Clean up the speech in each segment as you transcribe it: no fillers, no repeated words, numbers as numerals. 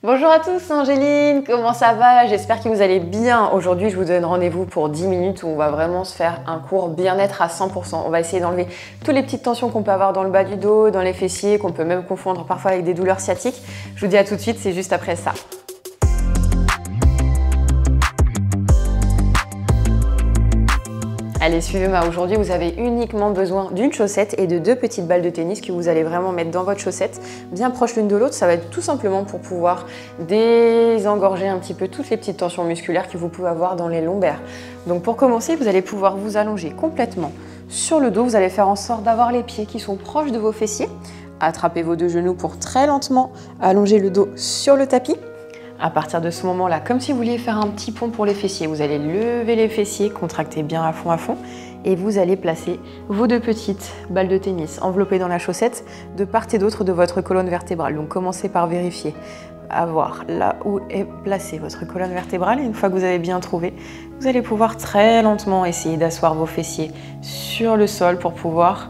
Bonjour à tous, c'est Angéline, comment ça va? J'espère que vous allez bien. Aujourd'hui, je vous donne rendez-vous pour 10 minutes où on va vraiment se faire un cours bien-être à 100%. On va essayer d'enlever toutes les petites tensions qu'on peut avoir dans le bas du dos, dans les fessiers, qu'on peut même confondre parfois avec des douleurs sciatiques. Je vous dis à tout de suite, c'est juste après ça. Allez, suivez-moi. Aujourd'hui, vous avez uniquement besoin d'une chaussette et de deux petites balles de tennis que vous allez vraiment mettre dans votre chaussette, bien proches l'une de l'autre. Ça va être tout simplement pour pouvoir désengorger un petit peu toutes les petites tensions musculaires que vous pouvez avoir dans les lombaires. Donc pour commencer, vous allez pouvoir vous allonger complètement sur le dos. Vous allez faire en sorte d'avoir les pieds qui sont proches de vos fessiers. Attrapez vos deux genoux pour très lentement allonger le dos sur le tapis. À partir de ce moment-là, comme si vous vouliez faire un petit pont pour les fessiers, vous allez lever les fessiers, contracter bien à fond, et vous allez placer vos deux petites balles de tennis enveloppées dans la chaussette de part et d'autre de votre colonne vertébrale. Donc commencez par vérifier à voir là où est placée votre colonne vertébrale, et une fois que vous avez bien trouvé, vous allez pouvoir très lentement essayer d'asseoir vos fessiers sur le sol pour pouvoir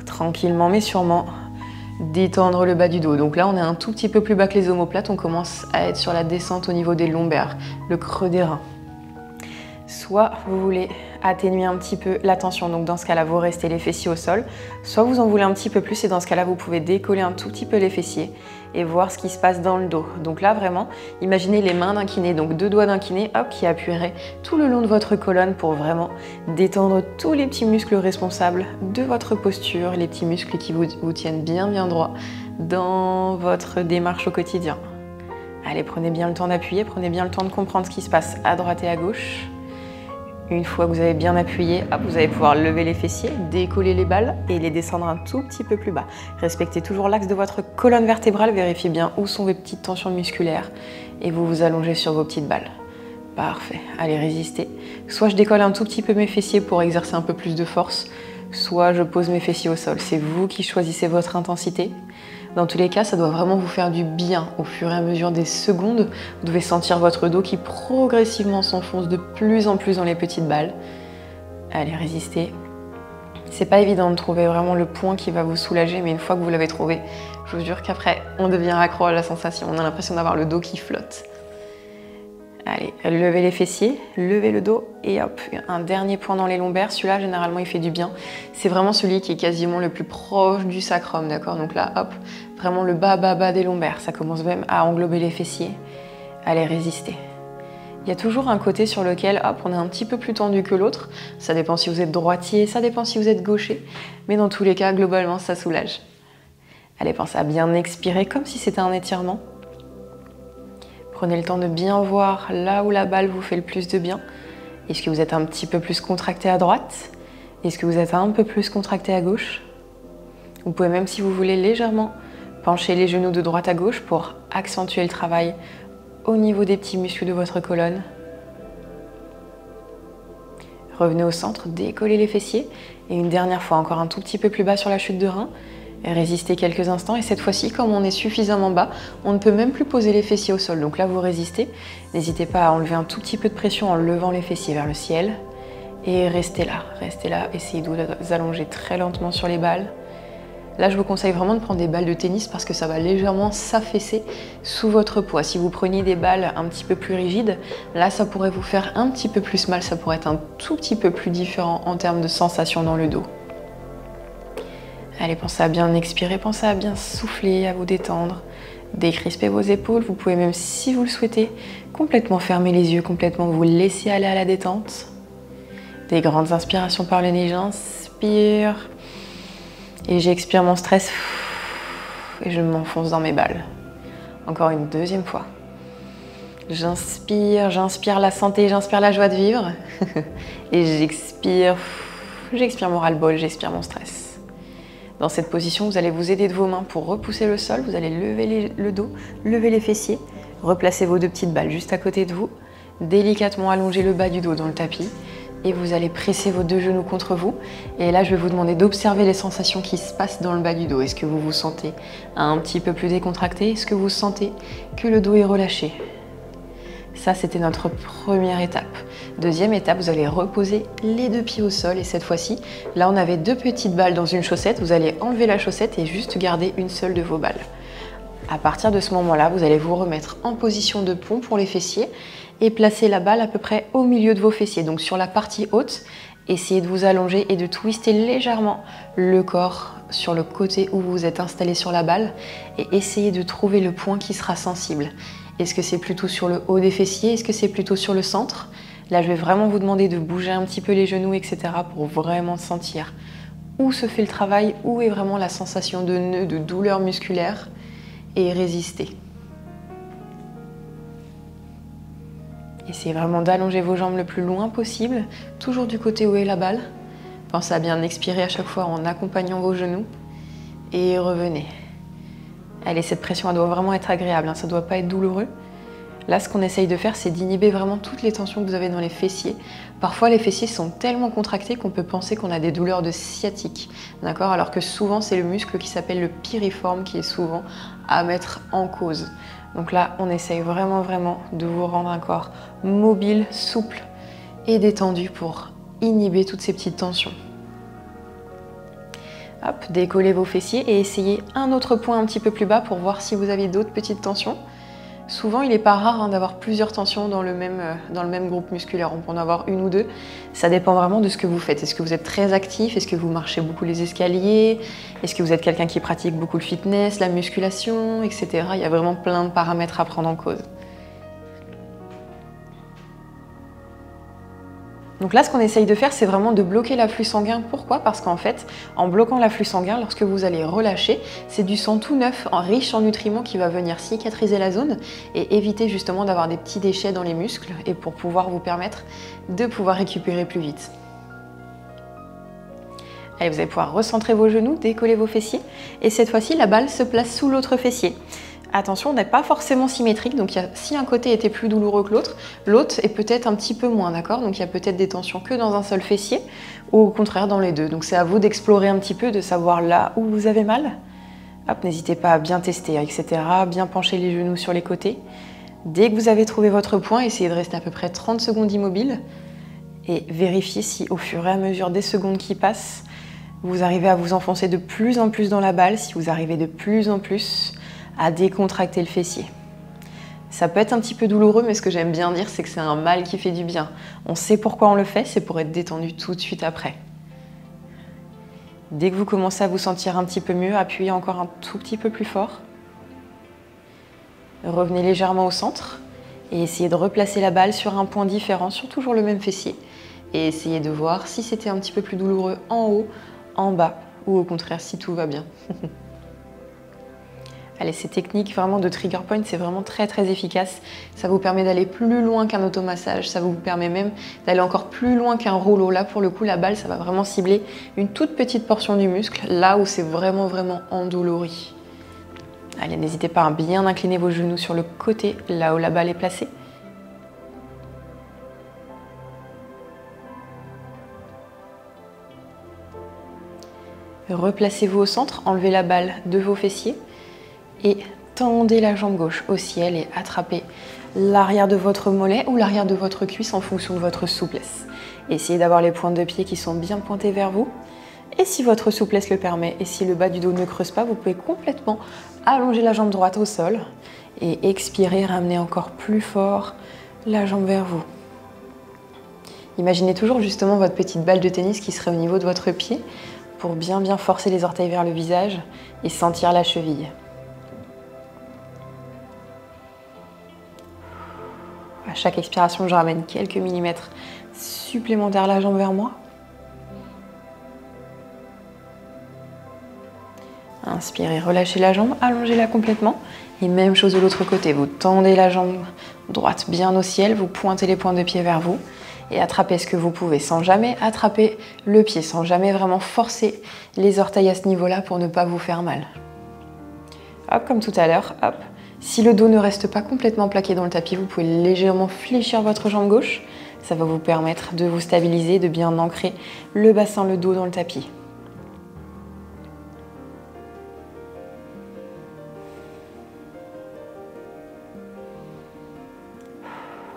tranquillement mais sûrement détendre le bas du dos. Donc là, on est un tout petit peu plus bas que les omoplates. On commence à être sur la descente au niveau des lombaires, le creux des reins. Soit vous voulez atténuer un petit peu la tension, donc dans ce cas-là, vous restez les fessiers au sol. Soit vous en voulez un petit peu plus, et dans ce cas-là, vous pouvez décoller un tout petit peu les fessiers et voir ce qui se passe dans le dos. Donc là, vraiment, imaginez les mains d'un kiné, donc deux doigts d'un kiné, hop, qui appuieraient tout le long de votre colonne pour vraiment détendre tous les petits muscles responsables de votre posture, les petits muscles qui vous tiennent bien droit dans votre démarche au quotidien. Allez, prenez bien le temps d'appuyer, prenez bien le temps de comprendre ce qui se passe à droite et à gauche. Une fois que vous avez bien appuyé, hop, vous allez pouvoir lever les fessiers, décoller les balles et les descendre un tout petit peu plus bas. Respectez toujours l'axe de votre colonne vertébrale, vérifiez bien où sont vos petites tensions musculaires et vous vous allongez sur vos petites balles. Parfait, allez, résistez. Soit je décolle un tout petit peu mes fessiers pour exercer un peu plus de force, soit je pose mes fessiers au sol. C'est vous qui choisissez votre intensité. Dans tous les cas, ça doit vraiment vous faire du bien. Au fur et à mesure des secondes, vous devez sentir votre dos qui progressivement s'enfonce de plus en plus dans les petites balles. Allez, résistez. C'est pas évident de trouver vraiment le point qui va vous soulager, mais une fois que vous l'avez trouvé, je vous jure qu'après, on devient accro à la sensation. On a l'impression d'avoir le dos qui flotte. Allez, levez les fessiers, levez le dos et hop, un dernier point dans les lombaires. Celui-là, généralement, il fait du bien. C'est vraiment celui qui est quasiment le plus proche du sacrum, d'accord? Donc là, hop, vraiment le bas des lombaires. Ça commence même à englober les fessiers. Allez, résistez. Il y a toujours un côté sur lequel, hop, on est un petit peu plus tendu que l'autre. Ça dépend si vous êtes droitier, ça dépend si vous êtes gaucher. Mais dans tous les cas, globalement, ça soulage. Allez, pensez à bien expirer comme si c'était un étirement. Prenez le temps de bien voir là où la balle vous fait le plus de bien. Est-ce que vous êtes un petit peu plus contracté à droite? Est-ce que vous êtes un peu plus contracté à gauche? Vous pouvez même, si vous voulez, légèrement pencher les genoux de droite à gauche pour accentuer le travail au niveau des petits muscles de votre colonne. Revenez au centre, décollez les fessiers. Et une dernière fois, encore un tout petit peu plus bas sur la chute de rein. Résistez quelques instants et cette fois-ci, comme on est suffisamment bas, on ne peut même plus poser les fessiers au sol. Donc là, vous résistez. N'hésitez pas à enlever un tout petit peu de pression en levant les fessiers vers le ciel. Et restez là, essayez de vous allonger très lentement sur les balles. Là, je vous conseille vraiment de prendre des balles de tennis parce que ça va légèrement s'affaisser sous votre poids. Si vous preniez des balles un petit peu plus rigides, là, ça pourrait vous faire un petit peu plus mal. Ça pourrait être un tout petit peu plus différent en termes de sensation dans le dos. Allez, pensez à bien expirer, pensez à bien souffler, à vous détendre, décrisper vos épaules. Vous pouvez même, si vous le souhaitez, complètement fermer les yeux, complètement vous laisser aller à la détente. Des grandes inspirations par le nez, j'inspire et j'expire mon stress et je m'enfonce dans mes balles. Encore une deuxième fois. J'inspire la santé, j'inspire la joie de vivre et j'expire mon ras-le-bol, j'expire mon stress. Dans cette position, vous allez vous aider de vos mains pour repousser le sol. Vous allez lever le dos, lever les fessiers, replacer vos deux petites balles juste à côté de vous, délicatement allonger le bas du dos dans le tapis et vous allez presser vos deux genoux contre vous. Et là, je vais vous demander d'observer les sensations qui se passent dans le bas du dos. Est-ce que vous vous sentez un petit peu plus décontracté? Est-ce que vous sentez que le dos est relâché? Ça, c'était notre première étape. Deuxième étape, vous allez reposer les deux pieds au sol et cette fois-ci, là on avait deux petites balles dans une chaussette. Vous allez enlever la chaussette et juste garder une seule de vos balles. À partir de ce moment-là, vous allez vous remettre en position de pont pour les fessiers et placer la balle à peu près au milieu de vos fessiers, donc sur la partie haute. Essayez de vous allonger et de twister légèrement le corps sur le côté où vous êtes installé sur la balle et essayez de trouver le point qui sera sensible. Est-ce que c'est plutôt sur le haut des fessiers? Est-ce que c'est plutôt sur le centre? Là, je vais vraiment vous demander de bouger un petit peu les genoux, etc. pour vraiment sentir où se fait le travail, où est vraiment la sensation de nœud, de douleur musculaire et résister. Essayez vraiment d'allonger vos jambes le plus loin possible, toujours du côté où est la balle. Pensez à bien expirer à chaque fois en accompagnant vos genoux et revenez. Allez, cette pression, elle doit vraiment être agréable, hein, ça ne doit pas être douloureux. Là, ce qu'on essaye de faire, c'est d'inhiber vraiment toutes les tensions que vous avez dans les fessiers. Parfois, les fessiers sont tellement contractés qu'on peut penser qu'on a des douleurs de sciatique, d'accord? Alors que souvent, c'est le muscle qui s'appelle le piriforme qui est souvent à mettre en cause. Donc là, on essaye vraiment de vous rendre un corps mobile, souple et détendu pour inhiber toutes ces petites tensions. Hop, décollez vos fessiers et essayez un autre point un petit peu plus bas pour voir si vous avez d'autres petites tensions. Souvent, il n'est pas rare d'avoir plusieurs tensions dans le même groupe musculaire. On peut en avoir une ou deux. Ça dépend vraiment de ce que vous faites. Est-ce que vous êtes très actif? Est-ce que vous marchez beaucoup les escaliers? Est-ce que vous êtes quelqu'un qui pratique beaucoup le fitness, la musculation, etc. Il y a vraiment plein de paramètres à prendre en cause. Donc là, ce qu'on essaye de faire, c'est vraiment de bloquer l'afflux sanguin. Pourquoi? Parce qu'en fait, en bloquant l'afflux sanguin, lorsque vous allez relâcher, c'est du sang tout neuf, riche en nutriments qui va venir cicatriser la zone et éviter justement d'avoir des petits déchets dans les muscles et pour pouvoir vous permettre de pouvoir récupérer plus vite. Allez, vous allez pouvoir recentrer vos genoux, décoller vos fessiers et cette fois-ci, la balle se place sous l'autre fessier. Attention, on n'est pas forcément symétrique, donc si un côté était plus douloureux que l'autre, l'autre est peut-être un petit peu moins, d'accord? Donc il y a peut-être des tensions que dans un seul fessier, ou au contraire dans les deux. Donc c'est à vous d'explorer un petit peu, de savoir là où vous avez mal. Hop, n'hésitez pas à bien tester, etc. Bien pencher les genoux sur les côtés. Dès que vous avez trouvé votre point, essayez de rester à peu près 30 secondes immobile et vérifiez si au fur et à mesure des secondes qui passent, vous arrivez à vous enfoncer de plus en plus dans la balle, si vous arrivez de plus en plus à décontracter le fessier. Ça peut être un petit peu douloureux, mais ce que j'aime bien dire, c'est que c'est un mal qui fait du bien. On sait pourquoi on le fait, c'est pour être détendu tout de suite après. Dès que vous commencez à vous sentir un petit peu mieux, appuyez encore un tout petit peu plus fort. Revenez légèrement au centre et essayez de replacer la balle sur un point différent, sur toujours le même fessier. Et essayez de voir si c'était un petit peu plus douloureux en haut, en bas, ou au contraire si tout va bien. Allez, ces techniques vraiment de trigger point, c'est vraiment très efficace. Ça vous permet d'aller plus loin qu'un automassage, ça vous permet même d'aller encore plus loin qu'un rouleau. Là, pour le coup, la balle, ça va vraiment cibler une toute petite portion du muscle, là où c'est vraiment endolori. Allez, n'hésitez pas à bien incliner vos genoux sur le côté, là où la balle est placée. Replacez-vous au centre, enlevez la balle de vos fessiers. Et tendez la jambe gauche au ciel et attrapez l'arrière de votre mollet ou l'arrière de votre cuisse en fonction de votre souplesse. Essayez d'avoir les pointes de pied qui sont bien pointées vers vous. Et si votre souplesse le permet et si le bas du dos ne creuse pas, vous pouvez complètement allonger la jambe droite au sol et expirer, ramener encore plus fort la jambe vers vous. Imaginez toujours justement votre petite balle de tennis qui serait au niveau de votre pied pour bien forcer les orteils vers le visage et sentir la cheville. À chaque expiration, je ramène quelques millimètres supplémentaires la jambe vers moi. Inspirez, relâchez la jambe, allongez-la complètement. Et même chose de l'autre côté, vous tendez la jambe droite bien au ciel, vous pointez les pointes de pied vers vous et attrapez ce que vous pouvez sans jamais attraper le pied, sans jamais vraiment forcer les orteils à ce niveau-là pour ne pas vous faire mal. Hop, comme tout à l'heure, hop. Si le dos ne reste pas complètement plaqué dans le tapis, vous pouvez légèrement fléchir votre jambe gauche. Ça va vous permettre de vous stabiliser, de bien ancrer le bassin, le dos dans le tapis.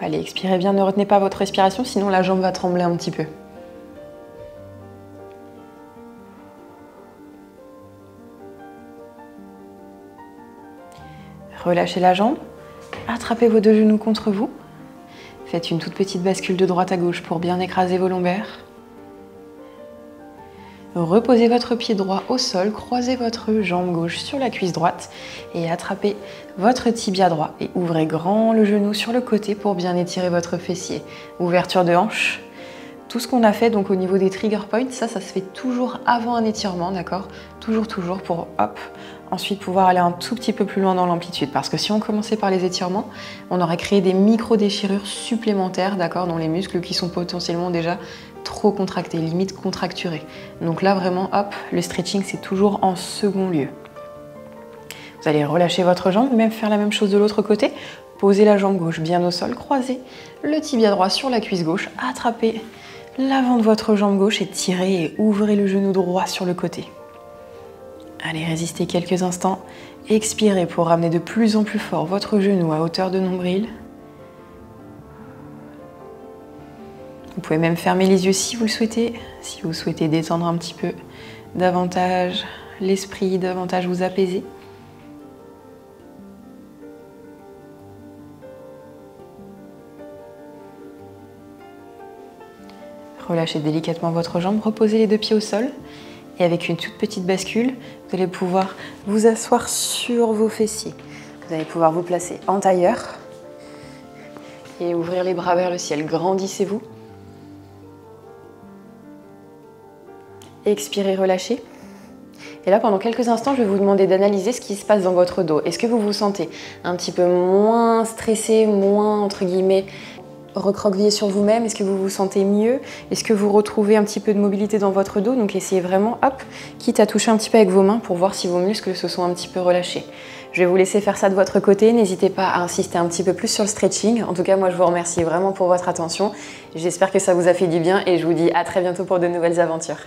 Allez, expirez bien, ne retenez pas votre respiration, sinon la jambe va trembler un petit peu. Relâchez la jambe, attrapez vos deux genoux contre vous. Faites une toute petite bascule de droite à gauche pour bien écraser vos lombaires. Reposez votre pied droit au sol, croisez votre jambe gauche sur la cuisse droite et attrapez votre tibia droit et ouvrez grand le genou sur le côté pour bien étirer votre fessier. Ouverture de hanche. Tout ce qu'on a fait donc au niveau des trigger points, ça se fait toujours avant un étirement, d'accord? Toujours pour hop, ensuite pouvoir aller un tout petit peu plus loin dans l'amplitude. Parce que si on commençait par les étirements, on aurait créé des micro-déchirures supplémentaires, d'accord, dans les muscles qui sont potentiellement déjà trop contractés, limite contracturés. Donc là vraiment, hop, le stretching c'est toujours en second lieu. Vous allez relâcher votre jambe, même faire la même chose de l'autre côté. Posez la jambe gauche bien au sol, croisez le tibia droit sur la cuisse gauche, attrapez l'avant de votre jambe gauche et tirez et ouvrez le genou droit sur le côté. Allez, résistez quelques instants. Expirez pour ramener de plus en plus fort votre genou à hauteur de nombril. Vous pouvez même fermer les yeux si vous le souhaitez, si vous souhaitez détendre un petit peu davantage l'esprit, davantage vous apaiser. Relâchez délicatement votre jambe, reposez les deux pieds au sol et avec une toute petite bascule, vous allez pouvoir vous asseoir sur vos fessiers. Vous allez pouvoir vous placer en tailleur et ouvrir les bras vers le ciel. Grandissez-vous. Expirez, relâchez. Et là, pendant quelques instants, je vais vous demander d'analyser ce qui se passe dans votre dos. Est-ce que vous vous sentez un petit peu moins stressé, moins, entre guillemets, recroquevillé sur vous-même? Est-ce que vous vous sentez mieux? Est-ce que vous retrouvez un petit peu de mobilité dans votre dos? Donc essayez vraiment, hop, quitte à toucher un petit peu avec vos mains pour voir si vos muscles se sont un petit peu relâchés. Je vais vous laisser faire ça de votre côté. N'hésitez pas à insister un petit peu plus sur le stretching. En tout cas, moi, je vous remercie vraiment pour votre attention. J'espère que ça vous a fait du bien et je vous dis à très bientôt pour de nouvelles aventures.